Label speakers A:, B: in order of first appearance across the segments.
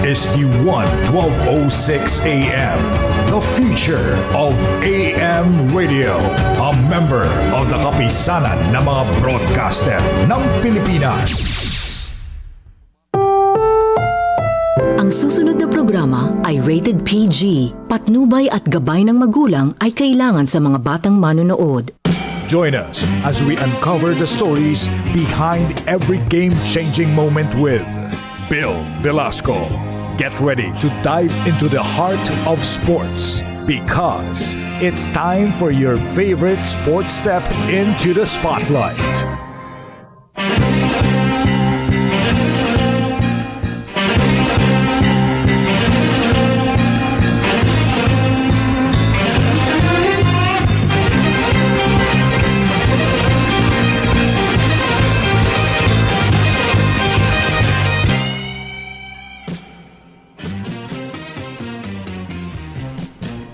A: is DWAN 1206 AM, the future of AM radio. A member of the kapisanan ng mga broadcaster ng Pilipinas.
B: Ang susunod na programa ay rated PG. Patnubay at gabay ng magulang ay kailangan sa mga batang manonood.
A: Join us as we uncover the stories behind every game-changing moment with Bill Velasco. Get ready to dive into the heart of sports because it's time for your favorite sports step into the spotlight.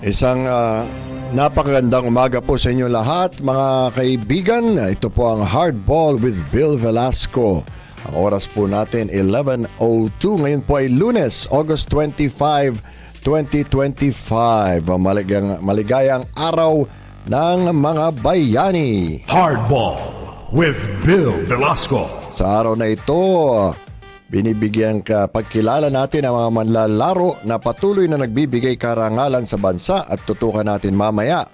C: Isang napakagandang umaga po sa inyo lahat, mga kaibigan. Ito po ang Hardball with Bill Velasco. Ang oras po natin 11:02. Ngayon po ay Lunes, August 25, 2025. Maligayang araw ng mga bayani.
A: Hardball with Bill Velasco.
C: Sa araw na ito, binibigyan pagkilala natin ang mga manlalaro na patuloy na nagbibigay karangalan sa bansa at tutukan natin mamaya.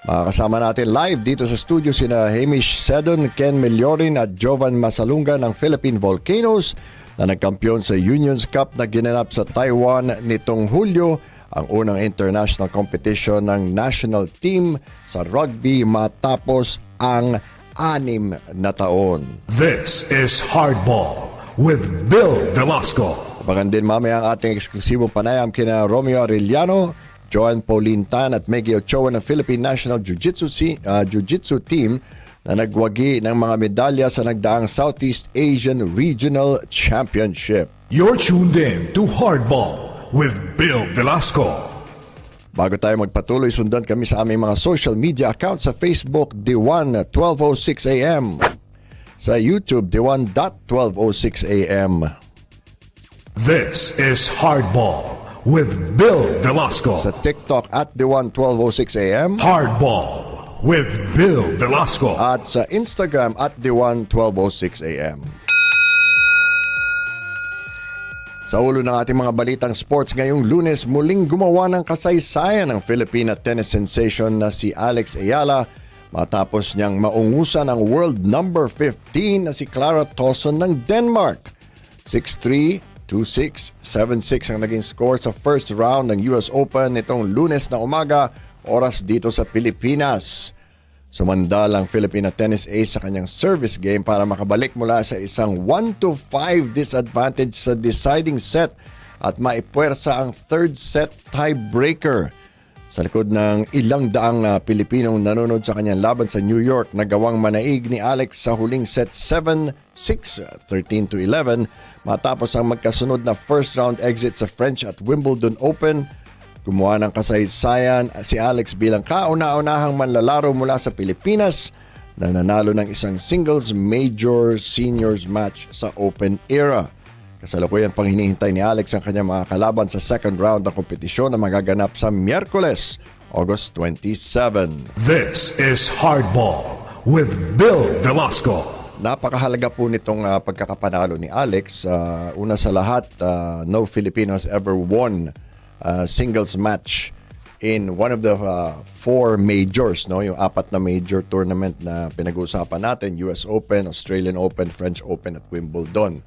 C: Makakasama natin live dito sa studio sina Hamish Sedon, Ken Meliorin at Jovan Masalunga ng Philippine Volcanoes na nagkampiyon sa Unions Cup na ginanap sa Taiwan nitong Hulyo, ang unang international competition ng national team sa rugby matapos ang 6 na taon.
A: This is Hardball with Bill Velasco.
C: Abangan din mamaya ang ating eksklusibong panayam kina Romeo Arellano, Joan Pauline Tan at Meggy Ochoa ng Philippine National Jiu-Jitsu Team na nagwagi ng mga medalya sa nagdaang Southeast Asian Regional Championship.
A: You're tuned in to Hardball with Bill Velasco.
C: Bago tayo magpatuloy, sundan kami sa aming mga social media accounts sa Facebook, DWAN 1206 AM. Sa YouTube, DWAN.1206 AM.
A: This is Hardball with Bill Velasco.
C: Sa TikTok at DWAN1206 AM.
A: Hardball with Bill Velasco.
C: At sa Instagram at DWAN1206 AM. Sa ulo ng ating mga balitang sports ngayong Lunes, muling gumawa ng kasaysayan ng Filipina tennis sensation na si Alex Ayala matapos niyang maungusan ang world number 15 na si Clara Tauson ng Denmark. 6-3, 2-6, 7-6 ang naging score sa first round ng US Open nitong Lunes na umaga, oras dito sa Pilipinas. Sumandal ang Filipina tennis ace sa kanyang service game para makabalik mula sa isang 1-5 disadvantage sa deciding set at maipuwersa ang third set tiebreaker. Sa likod ng ilang daang Pilipinong nanonood sa kanyang laban sa New York, nagawang manaig ni Alex sa huling set 7-6, 13-11 matapos ang magkasunod na first round exit sa French at Wimbledon Open. Gumawa ng kasaysayan si Alex bilang kauna-unahang manlalaro mula sa Pilipinas na nanalo ng isang singles major seniors match sa Open era. Kasalukuyan pang hinihintay ni Alex ang kanyang mga kalaban sa second round ng kompetisyon na magaganap sa Miyerkules, August 27.
A: This is Hardball with Bill Velasco.
C: Napakahalaga po nitong pagkakapanalo ni Alex. Una sa lahat, no Filipino has ever won a singles match in one of the 4 majors, no? Yung 4 na major tournament na pinag-uusapan natin, US Open, Australian Open, French Open at Wimbledon.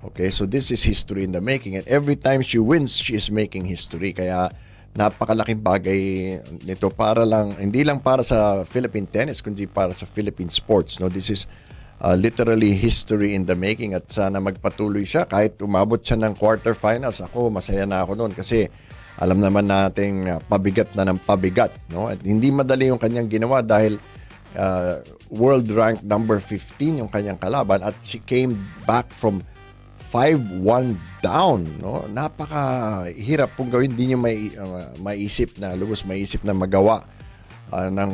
C: Okay, so this is history in the making, and every time she wins, she is making history. Kaya napakalaking bagay nito para lang, hindi lang para sa Philippine tennis, kundi para sa Philippine sports. No, this is literally history in the making, at sana magpatuloy siya kahit umabot siya ng quarterfinals. Ako, masaya na ako noon kasi alam naman nating pabigat na ng pabigat. No? At hindi madali yung kanyang ginawa dahil world rank number 15 yung kanyang kalaban, at she came back from 5-1 down, no? Napakahirap pong gawin, hindi niyo maiisip na magawa ng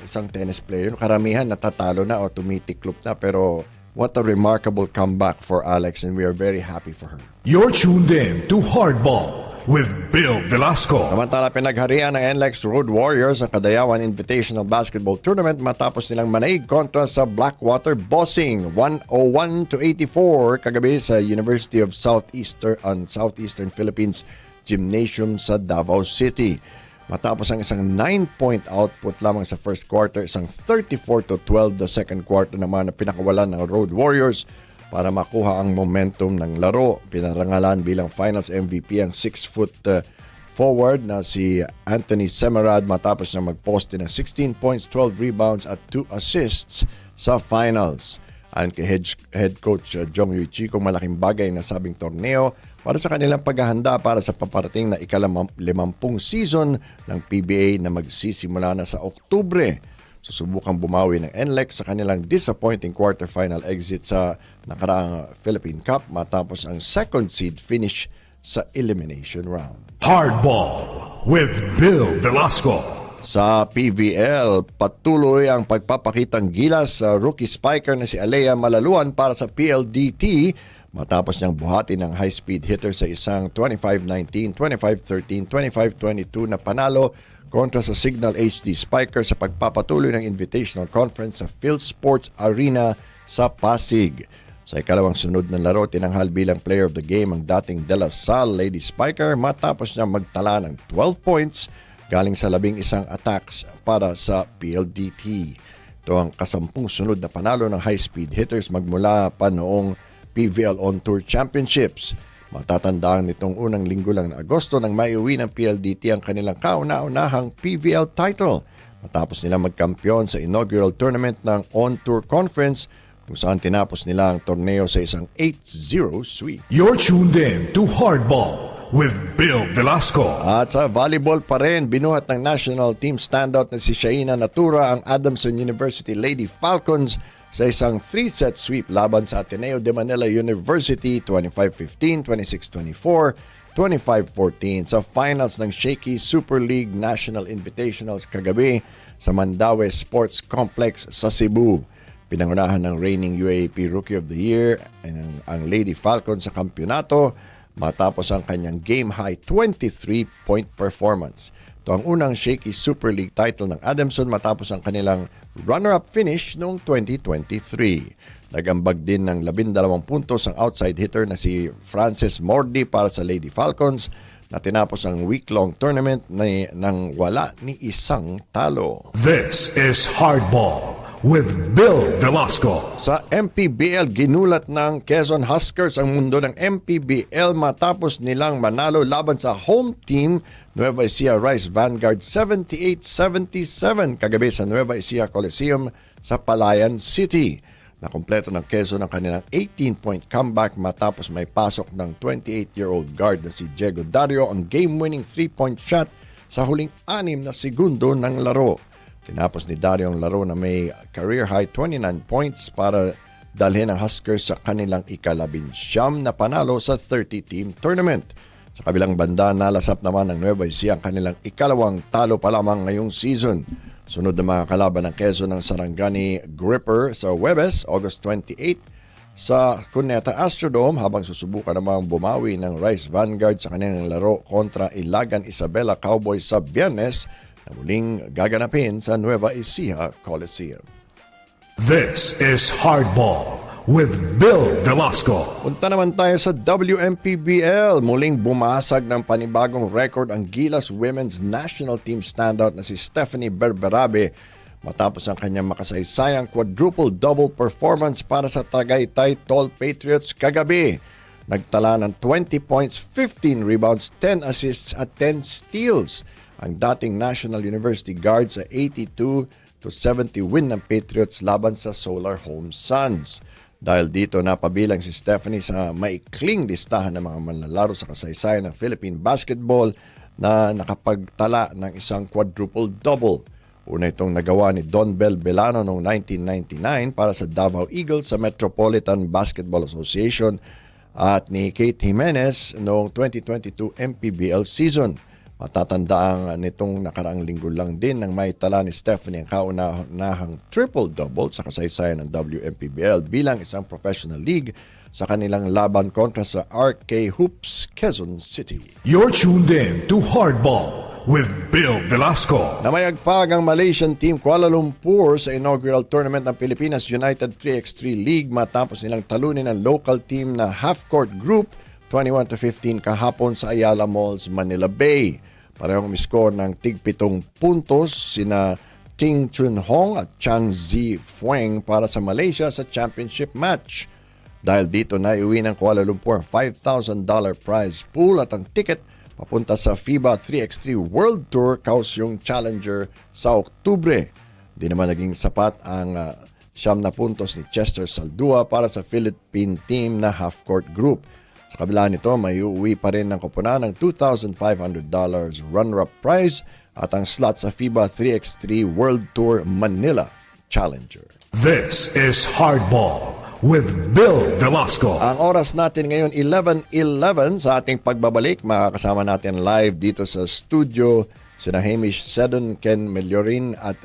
C: isang tennis player. Karamihan natatalo na o tumitiklop na, pero what a remarkable comeback for Alex, and we are very happy for her.
A: You're tuned in to Hardball with Bill Velasco.
C: Samantala, pinagharian ng NLEX Road Warriors ang Kadayawan Invitational Basketball Tournament matapos nilang manaig kontra sa Blackwater Bossing 101-84 kagabi sa University of Southeastern Philippines Gymnasium sa Davao City. Matapos ang isang 9-point output lamang sa first quarter, isang 34-12 the second quarter naman na pinakawalan ng Road Warriors para makuha ang momentum ng laro. Pinarangalan bilang finals MVP ang 6-foot forward na si Anthony Semerad matapos na magposte ng 16 points, 12 rebounds at 2 assists sa finals. Ayon kay head coach Jong Yui Chico, malaking bagay na sabing torneo para sa kanilang paghahanda para sa paparating na ika-50 season ng PBA na magsisimula na sa Oktubre. Susubukang bumawi ng NLEX sa kanilang disappointing quarterfinal exit sa nakaraang Philippine Cup matapos ang second seed finish sa elimination round.
A: Hardball with Bill Velasco.
C: Sa PVL, patuloy ang pagpapakitang gilas sa rookie spiker na si Alea Malaluan para sa PLDT matapos niyang buhatin ng high-speed hitter sa isang 25-19, 25-13, 25-22 na panalo kontra sa Signal HD Spiker sa pagpapatuloy ng Invitational Conference sa Field Sports Arena sa Pasig. Sa ikalawang sunod ng laro, tinanghal bilang player of the game ang dating De La Salle Lady Spiker matapos niya magtala ng 12 points galing sa 11 attacks para sa PLDT. Ito ang kasampung sunod na panalo ng high-speed hitters magmula pa noong PVL On Tour Championships. Matatandaan nitong unang linggo lang ng Agosto nang maiuwi ng PLDT ang kanilang kauna-unahang PVL title matapos nila magkampiyon sa inaugural tournament ng On Tour Conference kung saan tinapos nila ang torneo sa isang 8-0 sweep.
A: You're tuned in to Hardball with Bill Velasco.
C: At sa volleyball pa rin, binuhat ng national team standout na si Shaina Natura ang Adamson University Lady Falcons sa isang 3-set sweep laban sa Ateneo de Manila University 25-15, 26-24, 25-14 sa finals ng Shaky Super League National Invitationals kagabi sa Mandaue Sports Complex sa Cebu. Pinangunahan ng reigning UAAP Rookie of the Year ang Lady Falcons sa kampyonato matapos ang kanyang game-high 23-point performance. Ito ang unang Shaky Super League title ng Adamson matapos ang kanilang runner-up finish noong 2023. Nagambag din ng 12 puntos ang outside hitter na si Frances Mordi para sa Lady Falcons na tinapos ang week-long tournament nang wala ni isang talo.
A: This is Hardball with Bill Velasco.
C: Sa MPBL, ginulat ng Quezon Huskers ang mundo ng MPBL matapos nilang manalo laban sa home team Nueva Ecija Rice Vanguard 78-77 kagabi sa Nueva Ecija Coliseum sa Palayan City. Nakumpleto ng Quezon ang kanilang 18-point comeback matapos may pasok ng 28-year-old guard na si Diego Dario ang game-winning 3-point shot sa huling 6 na segundo ng laro. Tinapos ni Dario ang laro na may career-high 29 points para dalhin ang Huskers sa kanilang ika-19 na panalo sa 30-team tournament. Sa kabilang banda, nalasap naman ng Nueva Ecija ang kanilang ikalawang talo pa lamang ngayong season. Sunod na mga kalaban ng Quezon ng Sarangani Gripper sa Huwebes, August 28 sa Cuneta Astrodome habang susubukan namang bumawi ng Rice Vanguard sa kanilang laro kontra Ilagan Isabela Cowboys sa Biyernes na muling gaganapin sa Nueva Ecija Coliseum.
A: This is Hardball with Bill Velasco.
C: Punta naman tayo sa WMPBL. Muling bumasag ng panibagong record ang Gilas Women's National Team standout na si Stephanie Berberabe matapos ang kanyang makasaysayang quadruple-double performance para sa Tagaytay Tall Patriots kagabi. Nagtala ng 20 points, 15 rebounds, 10 assists at 10 steals ang dating National University guard sa 82-70 win ng Patriots laban sa Solar Home Suns. Dahil dito napabilang si Stephanie sa maikling listahan ng mga manlalaro sa kasaysayan ng Philippine basketball na nakapagtala ng isang quadruple-double. Una itong nagawa ni Don Bel Belano noong 1999 para sa Davao Eagles sa Metropolitan Basketball Association at ni Kate Jimenez noong 2022 MPBL season. Matatandaan nitong nakaraang linggo lang din nang may tala ni Stephanie ang kauna-unahang triple-double sa kasaysayan ng WMPBL bilang isang professional league sa kanilang laban kontra sa RK Hoops, Quezon City.
A: You're tuned in to Hardball with Bill Velasco.
C: Namayagpag ang Malaysian Team Kuala Lumpur sa inaugural tournament ng Pilipinas United 3x3 League matapos nilang talunin ang local team na half-court group 21-15 kahapon sa Ayala Malls, Manila Bay. Parehong miskor ng tig-7 puntos sina Ting Chun Hong at Chang Zi Fueng para sa Malaysia sa championship match. Dahil dito naiuwi ng Kuala Lumpur $5,000 prize pool at ang ticket papunta sa FIBA 3x3 World Tour kausyong Challenger sa Oktubre. Di naman naging sapat ang 9 puntos ni Chester Saldua para sa Philippine team na half-court group. Sa kabila nito, may uuwi pa rin ng koponan ng $2,500 runner-up prize at ang slot sa FIBA 3x3 World Tour Manila Challenger.
A: This is Hardball with Bill Velasco.
C: Ang oras natin ngayon 11:11 sa ating pagbabalik. Makakasama natin live dito sa studio sina Hamish Sedon, Ken Meliorin at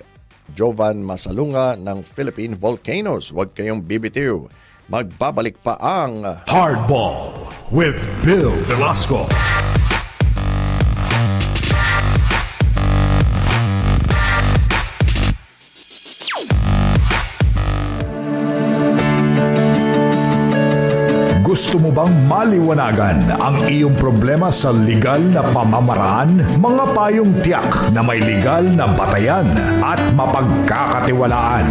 C: Jovan Masalunga ng Philippine Volcanoes. Huwag kayong bibitiw. Magbabalik pa ang
A: Hardball with Bill Velasco. Gusto mo bang maliwanagan ang iyong problema sa legal na pamamaraan? Mga payong tiyak na may legal na batayan at mapagkakatiwalaan.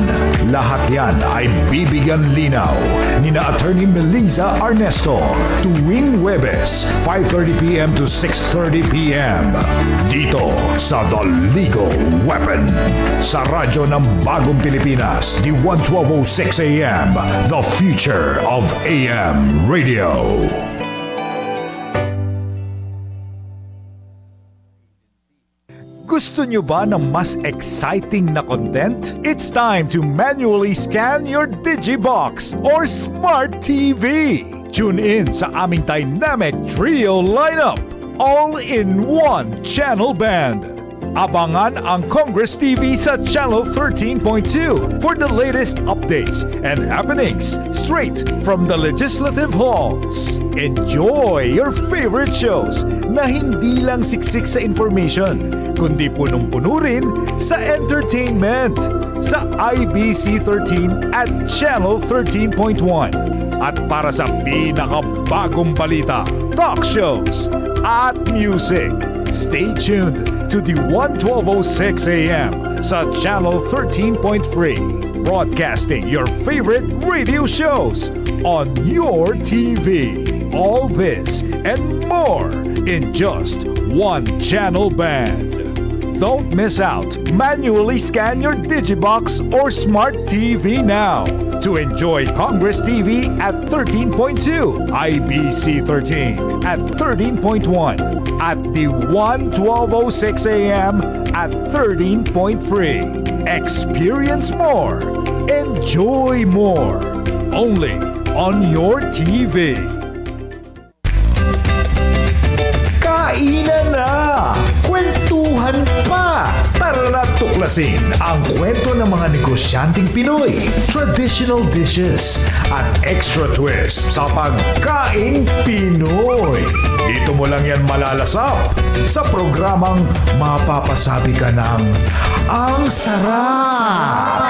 A: Lahat yan ay bibigyan linaw ni na Attorney Melissa Arnesto tuwing Huwebes, 5:30 p.m. to 6:30 p.m. Dito sa The Legal Weapon sa radyo ng Bagong Pilipinas, DWAN 1206 AM, the future of AM Radio. Gusto nyo ba ng mas exciting na content? It's time to manually scan your Digibox or Smart TV. Tune in sa aming dynamic trio lineup, all in one channel band. Abangan ang Congress TV sa Channel 13.2 for the latest updates and happenings straight from the legislative halls. Enjoy your favorite shows na hindi lang siksik sa information, kundi punong-puno rin sa entertainment sa IBC 13 at Channel 13.1. At para sa pinakabagong balita, talk shows at music, stay tuned to the 1206 AM sa Channel 13.3, broadcasting your favorite radio shows on your TV. All this and more in just one channel band. Don't miss out. Manually scan your Digibox or Smart TV now to enjoy Congress TV at 13.2, IBC 13 at 13.1, at the 1206 AM at 13.3. Experience more. Enjoy more. Only on your TV. Kainan na! Kwentuhan pa! Tara na tuklasin ang kwento ng mga negosyanteng Pinoy, traditional dishes, at extra twist sa pagkaing Pinoy. Dito mo lang yan malalasap sa programang mapapasabi ka ng ang sarap!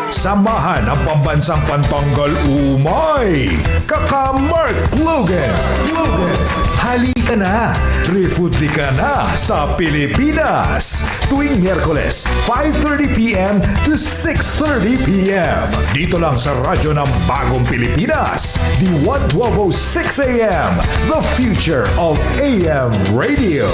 A: Samahan ang pambansang pantanggal umay, Kaka-Mark Logan. Halika na, refoodly ka na sa Pilipinas. Tuwing Miyerkules, 5:30 p.m. to 6:30 p.m. Dito lang sa radyo ng Bagong Pilipinas, the 1206 AM, the future of AM radio.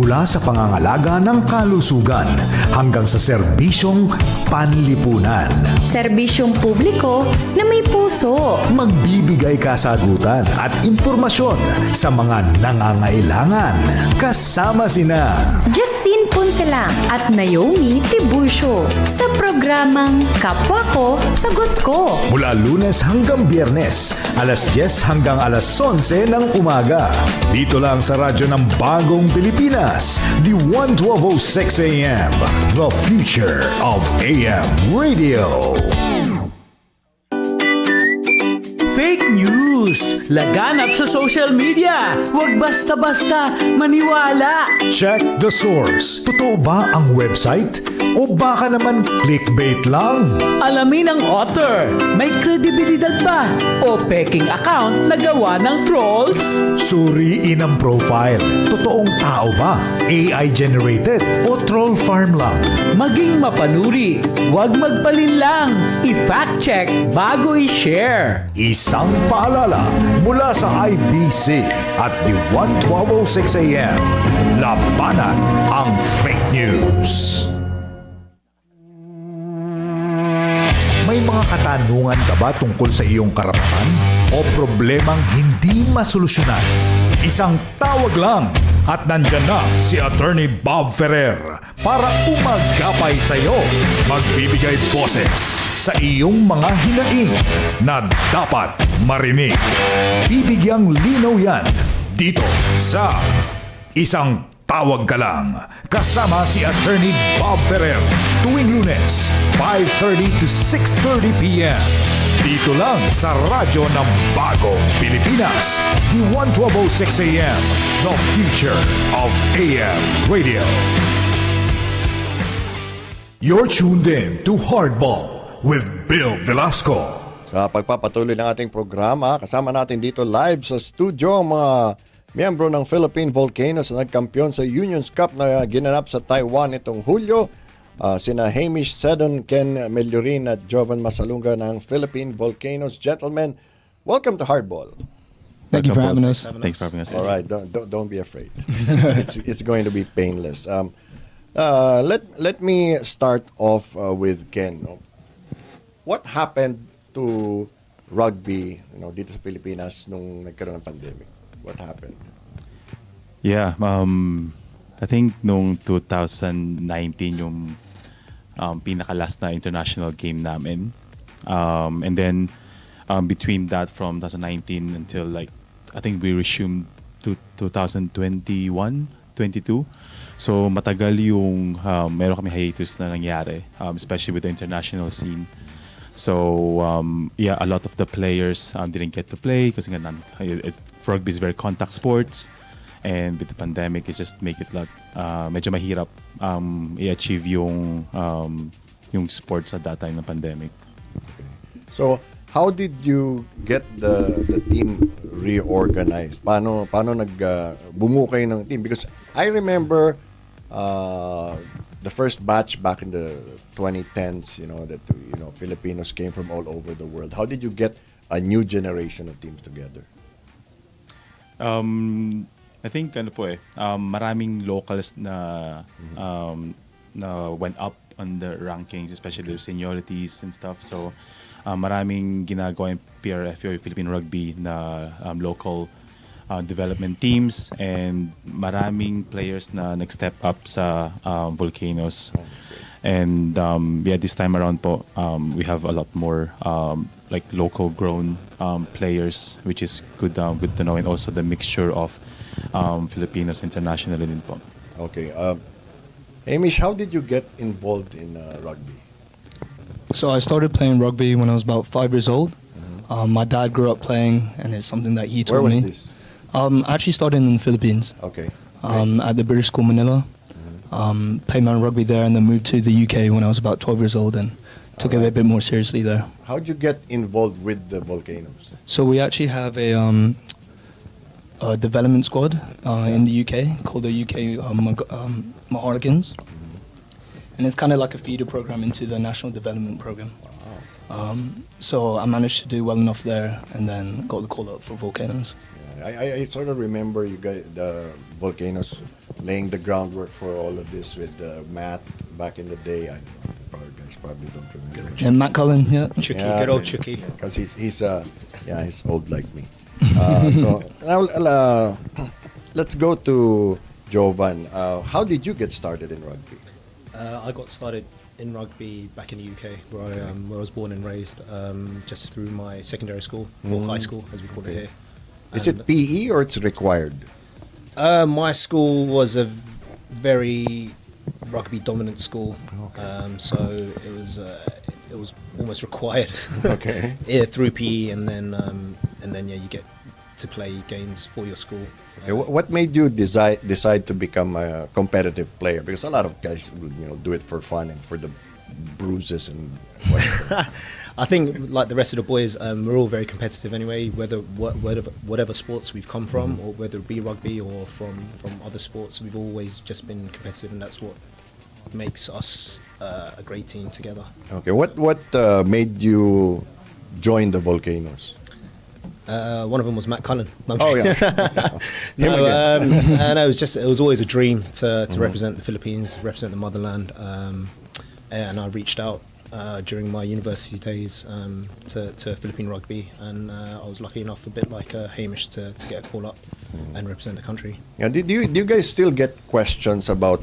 A: Mula sa pangangalaga ng kalusugan hanggang sa serbisyong panlipunan.
D: Serbisyong publiko na may puso.
A: Magbibigay kasagutan at impormasyon sa mga nangangailangan. Kasama sina
D: Justine Poncelang at Naomi Tiburcio sa programang Kapwa Ko, Sagot Ko.
A: mula Lunes hanggang Biyernes, alas 10 hanggang alas 11 ng umaga. Dito lang sa radyo ng Bagong Pilipinas, DWAN 1206 AM, the future of AM radio.
E: Fake news! Laganap sa social media! Huwag basta-basta maniwala!
A: Check the source. Totoo ba ang website? O baka naman clickbait lang?
E: Alamin ang author. May kredibilidad ba? O peking account na gawa ng trolls?
A: Suriin ang profile. Totoong tao ba? AI generated o troll farm lang?
E: Maging mapanuri. Huwag magpalinlang. I-fact check bago i-share.
A: Isang paalala mula sa IBC at the 1206 AM. Labanan ang fake news. May mga katanungan ka ba tungkol sa iyong karapatan o problemang hindi masolusyonan? Isang tawag lang at nandyan na si Attorney Bob Ferrer para umagapay sa iyo. Magbibigay boses sa iyong mga hinaing na dapat marinig. Bibigyang linaw yan dito sa Isang Tawag Ka Lang. Kasama si Attorney Bob Ferrer tuwing Lunes, 5:30 to 6:30 p.m. Dito lang sa radyo ng Bagong Pilipinas, the 1206 AM, the future of AM radio. You're tuned in to Hardball with Bill Velasco.
C: Sa pagpapatuloy ng ating programa, kasama natin dito live sa studio ang mga miyembro ng Philippine Volcanoes na nagkampiyon sa Unions Cup na ginanap sa Taiwan itong Hulyo. Sina Hamish Seddon, Ken Meliorin at Jovan Masalunga ng Philippine Volcanoes. Gentlemen, welcome to Hardball.
F: Thank you for having us.
G: Thanks for having us.
C: All right, don't be afraid. It's going to be painless. Let me start off with Ken. What happened to rugby, dito sa Pilipinas nung nagkaroon ng pandemic? What happened?
G: Yeah, I think noong 2019 yung pinaka-last na international game namin. And then between that from 2019 until I think we resumed to 2021, 22. So matagal yung meron kami hiatus na nangyari, especially with the international scene. So yeah, a lot of the players didn't get to play kasi nga rugby is very contact sports, and with the pandemic it just make it medyo mahirap i-achieve yung sports at that time ng pandemic.
C: So how did you get the team reorganized? Paano bumuo kayo ng team? Because I remember the first batch back in the 2010s, that Filipinos came from all over the world. How did you get a new generation of teams together?
G: I think maraming locals na went up on the rankings, especially the seniorities and stuff. So maraming ginagawa yung PRF, Philippine Rugby na local development teams, and maraming players na nag-step up sa Volcanoes. And this time around po, we have a lot more local grown players, which is good to know, and also the mixture of Filipinos internationally din po.
C: Okay. Hamish, how did you get involved in rugby?
F: So I started playing rugby when I was about 5 years old. My dad grew up playing, and it's something that he taught me.
C: Where was this?
F: I actually started in the Philippines.
C: Okay.
F: At the British School Manila. Played my rugby there, and then moved to the UK when I was about 12 years old, and took it a bit more seriously there.
C: How did you get involved with the Volcanoes?
F: So we actually have a development squad in the UK called the UK Mahoricans. And it's kind of like a feeder program into the National Development Program. So I managed to do well enough there, and then got the call up for Volcanoes.
C: I sort of remember you guys, the Volcanoes, laying the groundwork for all of this with Matt back in the day. I don't know, the guys probably don't remember.
F: And Matt Cullen, yeah.
H: Chucky, good old Chucky.
C: Because he's old like me. So now let's go to Jovan. How did you get started in rugby?
H: I got started in rugby back in the UK, where I was born and raised, just through my secondary school, or high school, as we call it here.
C: Is it PE or it's required?
H: My school was a very rugby dominant school, so it was almost required.
C: Okay.
H: Yeah, through PE, and then you get to play games for your school.
C: Okay, what made you decide to become a competitive player? Because a lot of guys will, do it for fun and for the bruises and whatever.
H: I think, like the rest of the boys, we're all very competitive anyway. Whatever sports we've come from, or whether it be rugby or from other sports, we've always just been competitive, and that's what makes us a great team together.
C: Okay, what made you join the Volcanoes?
H: One of them was Matt Cullen.
C: Oh yeah, him again.
H: No, it was always a dream to represent the Philippines, represent the motherland, and I reached out during my university days to Philippine rugby, and I was lucky enough, a bit like Hamish, to get a call up and represent the country.
C: Yeah, do you guys still get questions about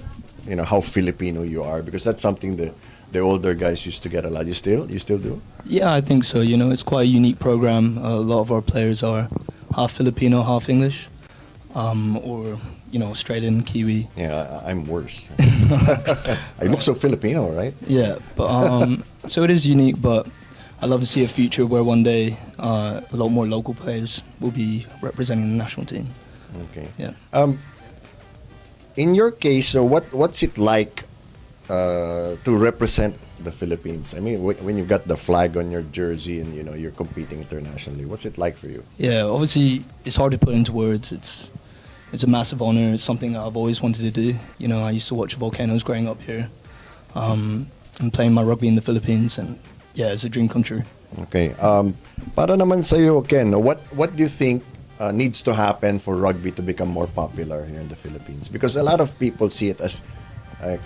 C: how Filipino you are? Because that's something the older guys used to get a lot. You still do?
F: Yeah, I think so. It's quite a unique program. A lot of our players are half Filipino, half English, or Australian, Kiwi.
C: Yeah, I'm worse. I look so Filipino, right?
F: Yeah, but so it is unique. But I love to see a future where one day a lot more local players will be representing the national team.
C: Okay.
F: Yeah.
C: In your case, what's it like to represent the Philippines? I mean, when you got the flag on your jersey and you're competing internationally, what's it like for you?
F: Yeah, obviously it's hard to put into words. It's a massive honor. It's something that I've always wanted to do. I used to watch Volcanoes growing up here, and playing my rugby in the Philippines, and yeah, it's a dream come true.
C: Okay. Para naman sa'yo, Ken, what do you think needs to happen for rugby to become more popular here in the Philippines? Because a lot of people see it as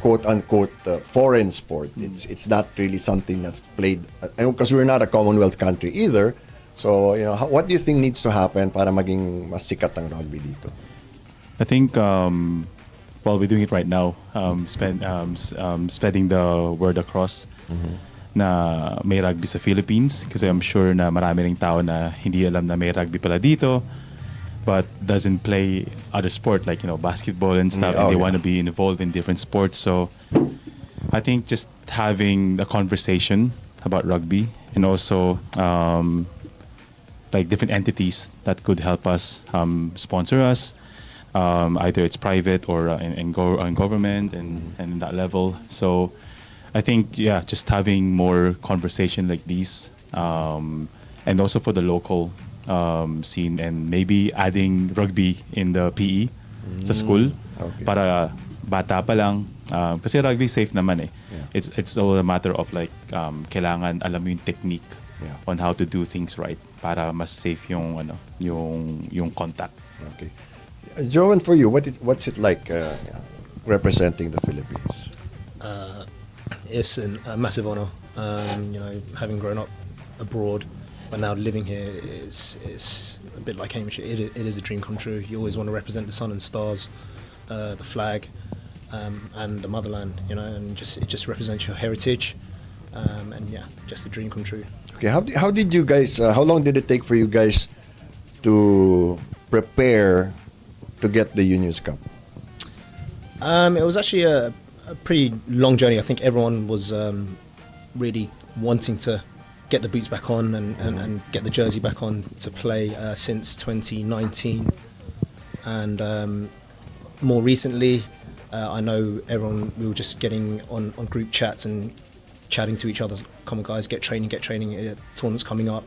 C: quote-unquote foreign sport. It's not really something that's played, because we're not a Commonwealth country either. So, what do you think needs to happen para maging mas sikat ang rugby dito?
G: I think, we're doing it right now, spreading the word across na may rugby sa Philippines, kasi I'm sure na marami ring tao na hindi alam na may rugby pala dito, but doesn't play other sport like basketball and stuff, and they want to be involved in different sports. So I think just having a conversation about rugby, and also like different entities that could help us sponsor us, either it's private or in government and in that level. So I think just having more conversation like these, and also for the local scene, and maybe adding rugby in the PE sa school, para bata pa lang, kasi rugby safe naman eh. Yeah. It's all a matter of like kailangan alam mo yung technique on how to do things right para mas safe yung contact.
C: Okay. Joan, for you, what's it like representing the Philippines?
H: It's a massive honor. Having grown up abroad, but now living here, it's a bit like Hamish. It is a dream come true. You always want to represent the sun and stars, the flag, and the motherland. And it just represents your heritage, and just a dream come true.
C: Okay, how did you guys? How long did it take for you guys to prepare to get the Unions Cup?
H: It was actually a pretty long journey. I think everyone was really wanting to get the boots back on and get the jersey back on to play since 2019. And more recently, I know we were just getting on group chats and chatting to each other, come on guys, get training, tournaments coming up.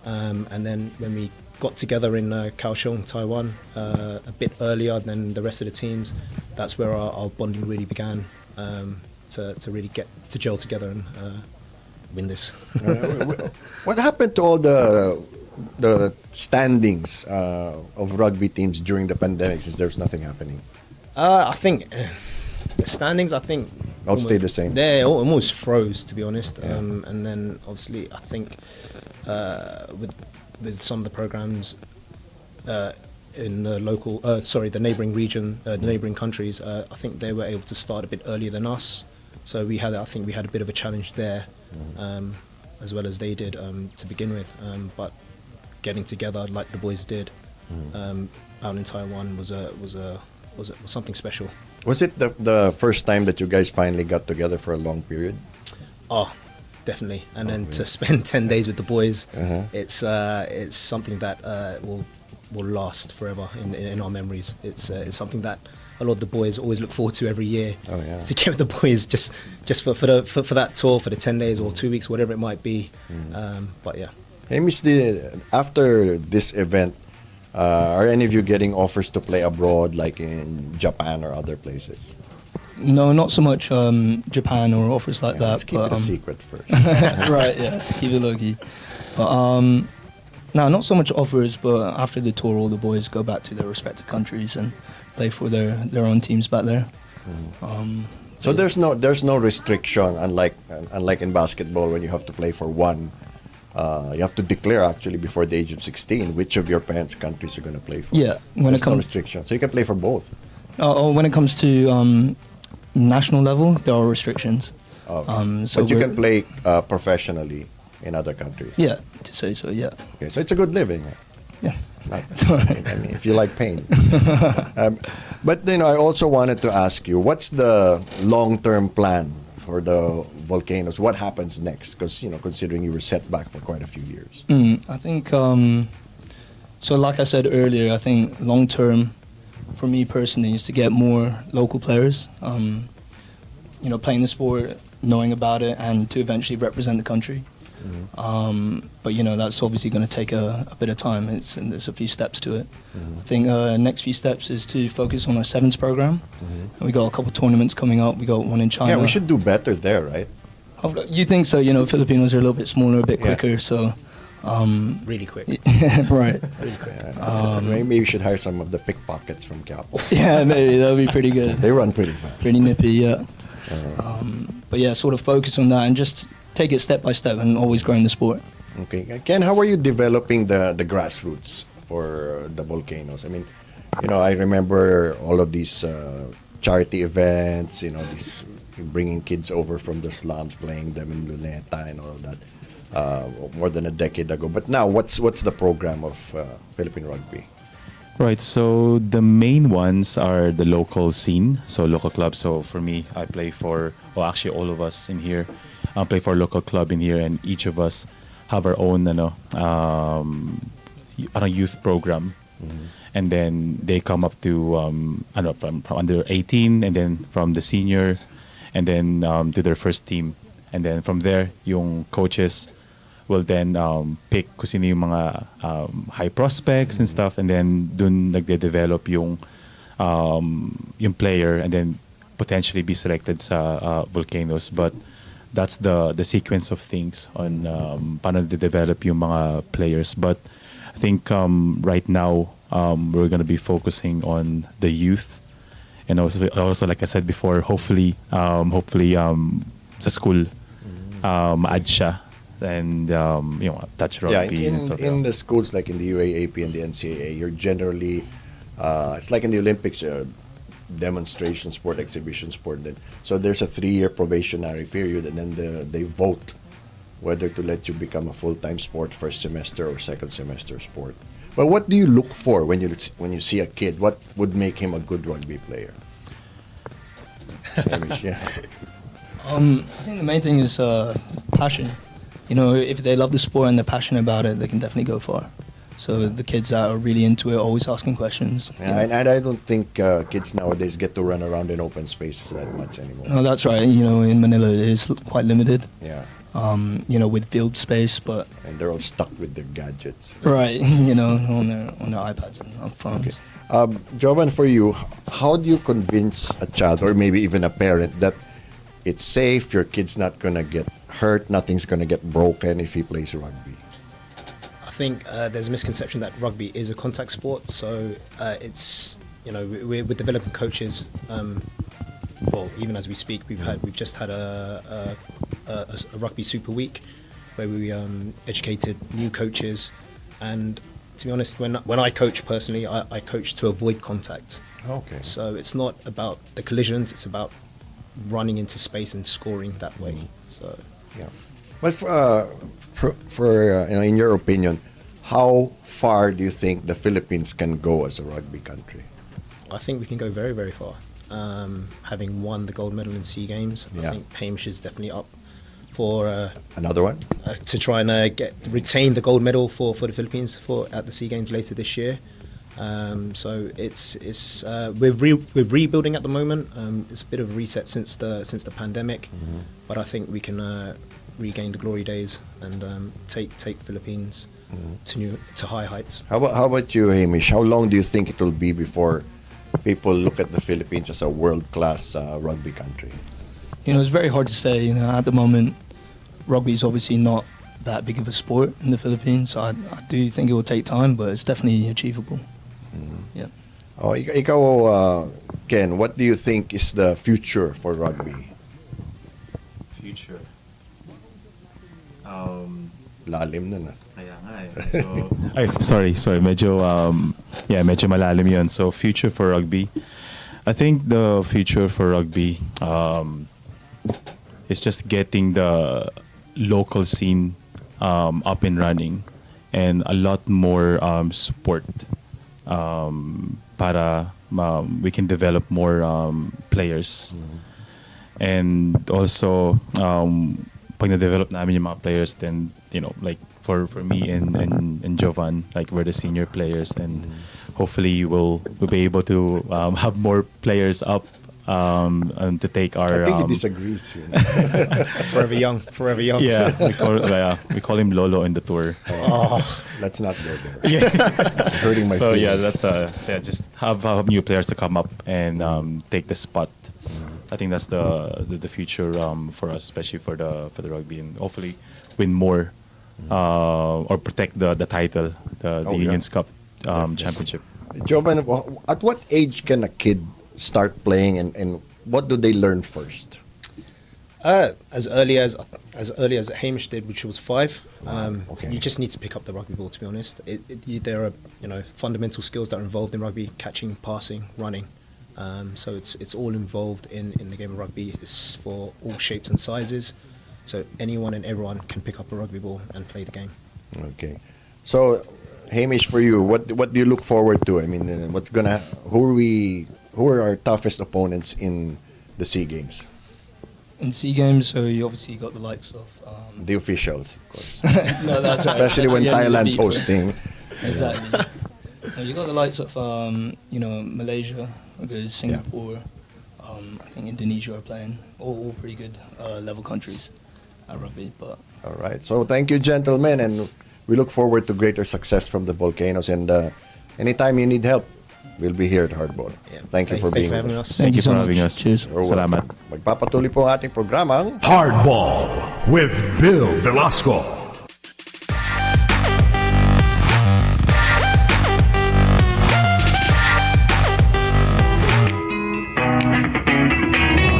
H: And then when we got together in Kaohsiung, Taiwan, a bit earlier than the rest of the teams, that's where our bonding really began, to really get to gel together and win this.
C: What happened to all the standings of rugby teams during the pandemic, since there's nothing happening?
H: I think the standings. I think
C: All stay the same.
H: They almost froze, to be honest. And then obviously, I think with some of the programs in the local, the neighbouring region, the neighbouring countries, I think they were able to start a bit earlier than us. So I think we had a bit of a challenge there, as well as they did to begin with. But getting together like the boys did out in Taiwan was something special.
C: Was it the first time that you guys finally got together for a long period?
H: Oh, definitely. And then to spend 10 days with the boys, it's something that will last forever in our memories. It's something that a lot of the boys always look forward to every year.
C: Oh, yeah.
H: Is to get with the boys just for that tour, for the 10 days or 2 weeks, whatever it might be. But yeah.
C: Hamish, after this event, are any of you getting offers to play abroad, like in Japan or other places?
F: No, not so much Japan or offers like that.
C: Let's keep it a secret first.
F: Right, yeah, keep it low key. But no, not so much offers, but after the tour, all the boys go back to their respective countries and play for their own teams back there.
C: So there's no restriction, unlike in basketball when you have to play for one. You have to declare actually before the age of 16 which of your parents' countries you're going to play for.
F: Yeah, when
C: there's
F: it comes
C: no restriction, so you can play for both.
F: When it comes to national level, there are restrictions.
C: Okay.
F: So
C: but you can play professionally in other countries.
F: Yeah, to say so. Yeah.
C: Okay, so it's a good living.
F: Yeah.
C: I mean, if you like pain. But I also wanted to ask you, what's the long-term plan for the Volcanoes? What happens next? Because considering you were set back for quite a few years.
F: I think so. Like I said earlier, I think long term, for me personally, is to get more local players. Playing the sport, knowing about it, and to eventually represent the country. But that's obviously going to take a bit of time. And there's a few steps to it. I think next few steps is to focus on our sevens program. And we got a couple tournaments coming up. We got one in China.
C: Yeah, we should do better there, right?
F: You think so? Filipinos are a little bit smaller, a bit quicker. So
H: really quick.
F: Right.
H: Really quick.
C: Maybe we should hire some of the pickpockets from Quiapo.
F: Yeah, maybe that would be pretty good.
C: They run pretty fast.
F: Pretty nippy, yeah. But yeah, sort of focus on that and just take it step by step and always growing the sport.
C: Okay. Ken, how are you developing the grassroots for the Volcanoes? I mean, I remember all of these charity events, these bringing kids over from the slums, playing them in Luneta and all of that, more than a decade ago. But now, what's the program of Philippine rugby?
G: Right, so the main ones are the local scene, so local clubs. So for me, I play for, actually all of us in here, play for a local club in here, and each of us have our own youth program. And then they come up to, from under 18, and then from the senior, and then to their first team. And then from there, yung coaches will then pick kung sino yung mga high prospects and stuff, and then dun nagde-develop yung player, and then potentially be selected sa Volcanoes. But that's the sequence of things on paano de-develop yung mga players. But I think right now we're going to be focusing on the youth, and also like I said before, hopefully sa school ma-add siya. And touch rugby and stuff.
C: In the schools like in the UAAP and the NCAA, you're generally it's like in the Olympics, demonstration sport, exhibition sport. So there's a 3-year probationary period, and then they vote whether to let you become a full-time sport first semester or second semester sport. But what do you look for when you see a kid? What would make him a good rugby player? Hamish, yeah.
F: I think the main thing is passion. If they love the sport and they're passionate about it, they can definitely go far. So the kids that are really into it, always asking questions.
C: Yeah, and I don't think kids nowadays get to run around in open spaces that much anymore.
F: No, that's right. In Manila, it is quite limited.
C: Yeah.
F: With field space, but
C: and they're all stuck with their gadgets.
F: Right. On their iPads and phones.
C: Okay. Jovan, for you, how do you convince a child or maybe even a parent that it's safe, your kid's not gonna get hurt, nothing's gonna get broken if he plays rugby?
H: I think there's a misconception that rugby is a contact sport, so it's we're developing coaches. Well, even as we speak, we've just had a rugby super week where we educated new coaches, and to be honest, when I coach personally, I coach to avoid contact.
C: Okay.
H: So it's not about the collisions; it's about running into space and scoring that way. So
C: Yeah. But in your opinion, how far do you think the Philippines can go as a rugby country?
H: I think we can go very, very far. Having won the gold medal in SEA Games,
C: Yeah.
H: I think Hamish is definitely up for
C: Another one?
H: to try and retain the gold medal for the Philippines at the SEA Games later this year. So we're rebuilding at the moment. It's a bit of a reset since the pandemic, but I think we can regain the glory days and take Philippines to high heights.
C: How about you, Hamish? How long do you think it will be before people look at the Philippines as a world-class rugby country?
F: It's very hard to say. At the moment, rugby is obviously not that big of a sport in the Philippines. So I do think it will take time, but it's definitely achievable. Yeah.
C: Oh, ikaw, Ken, what do you think is the future for rugby?
G: Future.
C: Lalim na.
G: Kaya nga eh. So, ay, sorry. Medyo malalim yun. So, future for rugby. I think the future for rugby is just getting the local scene up and running and a lot more support para we can develop more players. And also, pag na-develop namin yung mga players, then, like for me and Jovan, like we're the senior players, and hopefully we'll be able to have more players up to take our.
C: I think he disagrees.
H: Forever young.
G: Yeah, we call him Lolo in the tour.
C: Let's not go there.
G: Yeah.
C: Hurting my
G: So
C: feelings.
G: yeah, just have new players to come up and take the spot. I think that's the future for us, especially for the rugby, and hopefully win more or protect the title, the Unions Cup championship.
C: Jovan, at what age can a kid start playing, and what do they learn first?
H: As early as Hamish did, which was 5.
C: Okay.
H: You just need to pick up the rugby ball. To be honest, there are fundamental skills that are involved in rugby: catching, passing, running. So it's all involved in the game of rugby. It's for all shapes and sizes. So anyone and everyone can pick up a rugby ball and play the game.
C: Okay. So, Hamish, for you, what do you look forward to? I mean, who are our toughest opponents in the SEA Games?
F: In SEA Games, so you obviously got the likes of.
C: The officials, of course.
F: No, that's right.
C: Especially when
F: That's the enemy
C: Thailand's
F: beat, right?
C: hosting.
F: Exactly. You got the likes of Malaysia, because Singapore, I think Indonesia are playing. All pretty good level countries at rugby. But
C: All right. So thank you, gentlemen, and we look forward to greater success from the Volcanoes. And anytime you need help, we'll be here at Hardball.
H: Yeah.
C: Thank you for being with
H: having
C: us.
H: us.
G: Thank you
F: so
G: for having
F: much.
G: us.
F: Cheers.
C: You're
G: Salamat.
C: welcome. Magpapatuloy po ang ating programang
A: Hardball with Bill Velasco.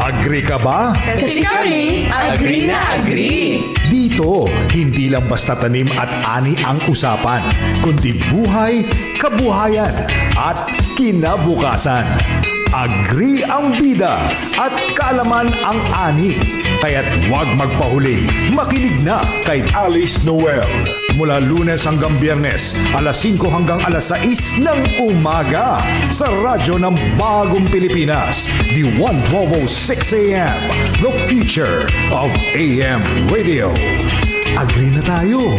A: Agree ka ba?
I: Kasi kami, agree na agree.
A: Dito, hindi lang basta tanim at ani ang usapan, kundi buhay, kabuhayan at kinabukasan. Agree ang bida at kaalaman ang ani. Kaya't huwag magpahuli. Makinig na kay Alice Noel. Mula Lunes hanggang Biyernes, alas 5 hanggang alas 6 ng umaga. Sa radyo ng Bagong Pilipinas, DWAN 1206 AM. The future of AM radio. Agree na tayo.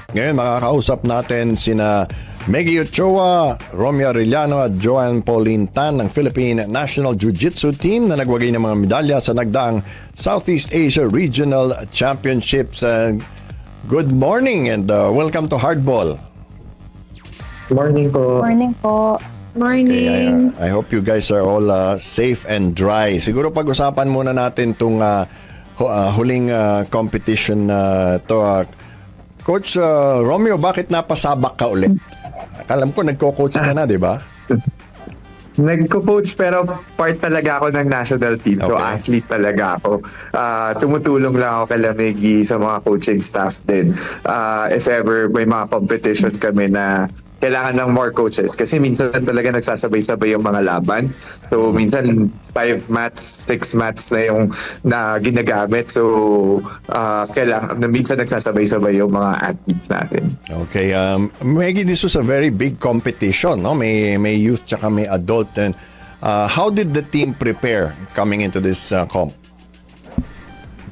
C: Ngayon, makakausap natin sina Meggy Ochoa, Romeo Arellano at Joanne Pauline Tan ng Philippine National Jiu-Jitsu Team na nagwagay ng mga medalya sa nagdaang Southeast Asia Regional Championships. Good morning and welcome to Hardball.
J: Morning po.
K: Morning po.
J: Morning.
C: I hope you guys are all safe and dry. Siguro pag-usapan muna natin itong huling competition na to. Coach Romeo, bakit napasabak ka ulit? Alam ko nagko-coach ka na, di ba?
K: Nagko-coach pero part talaga ako ng national team. So athlete talaga ako. Tumutulong lang ako kay Lamigi sa mga coaching staff din. If ever may mga competition kami na kailangan ng more coaches. Kasi minsan talaga nagsasabay-sabay yung mga laban. So minsan 5 mats, 6 mats na yung na ginagamit. So kailangan, minsan nagsasabay-sabay yung mga athletes natin.
C: Okay. Maggie, this was a very big competition. No? May youth tsaka may adult. And how did the team prepare coming into this comp?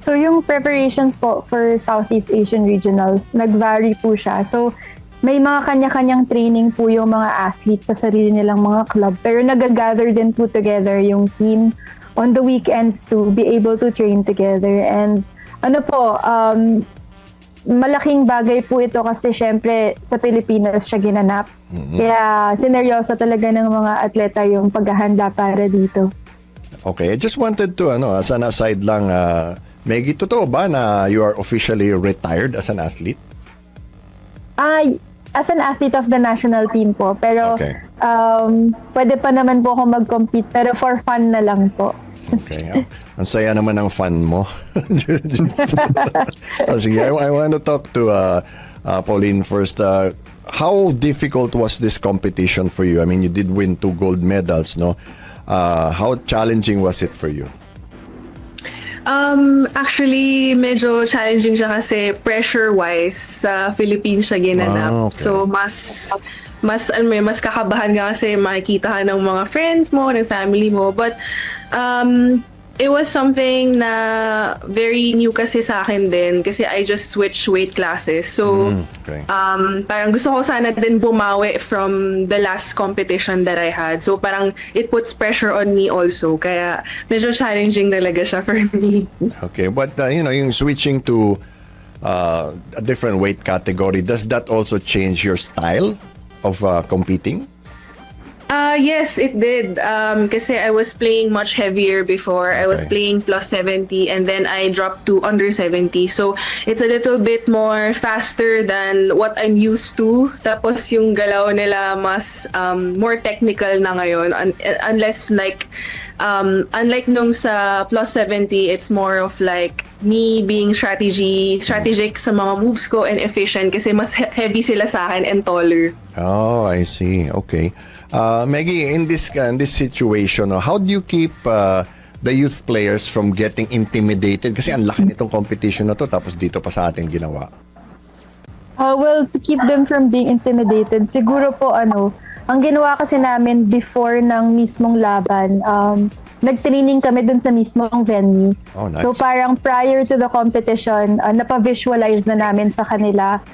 L: So yung preparations po for Southeast Asian Regionals, nag-vary po siya. So may mga kanya-kanyang training po yung mga athletes sa sarili nilang mga club. Pero nag-gather din po together yung team on the weekends to be able to train together. And malaking bagay po ito kasi syempre sa Pilipinas siya ginanap. Kaya sineryoso talaga ng mga atleta yung paghahanda para dito.
C: Okay, I just wanted to, as an aside lang, Maggie, totoo ba na you are officially retired as an athlete?
L: As an athlete of the national team po. Pero pwede pa naman po ako mag-compete pero for fun na lang po.
C: Okay. Ang saya naman ng fun mo. Sige, I want to talk to Pauline first. How difficult was this competition for you? I mean, you did win 2 gold medals, no? How challenging was it for you?
J: Actually, medyo challenging siya kasi pressure-wise sa Philippines siya ginanap. So, mas kakabahan ka kasi makikita ka ng mga friends mo, ng family mo. But, it was something na very new kasi sa akin din kasi I just switched weight classes. So, parang gusto ko sana din bumawi from the last competition that I had. So, parang it puts pressure on me also. Kaya medyo challenging talaga siya for me.
C: Okay, but yung switching to a different weight category, does that also change your style of competing?
J: Yes, it did. Kasi I was playing much heavier before. I was playing plus 70 and then I dropped to under 70. So, it's a little bit more faster than what I'm used to. Tapos yung galaw nila mas more technical na ngayon. Unlike nung sa plus 70, it's more of like me being strategic sa mga moves ko and efficient kasi mas heavy sila sa akin and taller.
C: Oh, I see. Okay. Maggie, in this situation, how do you keep the youth players from getting intimidated? Kasi ang laki nitong competition na to, tapos dito pa sa atin ginawa.
L: Well, to keep them from being intimidated, siguro po ang ginawa kasi namin before ng mismong laban, nag-training kami dun sa mismong venue.
C: Oh, nice.
L: So parang prior to the competition, napa-visualize na namin sa kanila